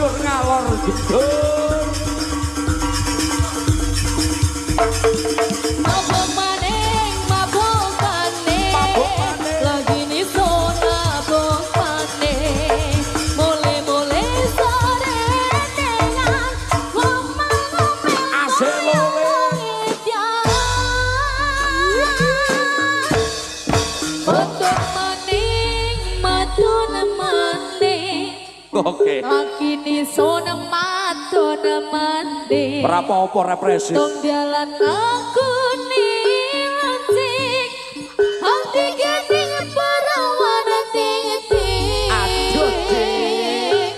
banjur ngalor gedor. Mabuk maning, mabuk maning, Mabuk maning. lagi nih so mabuk maning. Mule-mule sore dengan ngomong-ngomong Asik lole. Untuk maning, madun maning, Oke. lagi nih so madun maning. Berapa represif? Tong jalan aku nih lancik, hati gading perawan ting-ting. Aduh, Dik.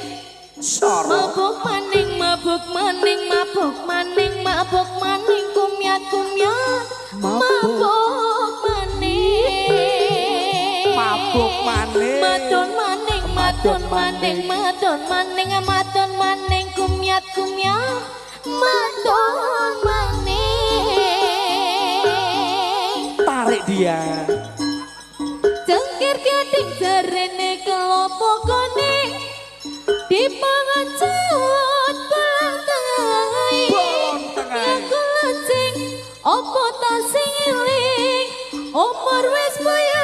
Sor. Mabuk maning, mabuk maning, mabuk maning, mabuk maning, kumyat kumyat, mabuk maning. Mabuk maning. Madon maning, madon maning, madon maning, madon maning, kumyat kumyat, madon maning. Tarik dia. Cengkir gading jarene kelopo kuning, dipangan cut bolong tengah. Bolong tengah. Yang kulancing, opo ta sing iling, umur wis boyo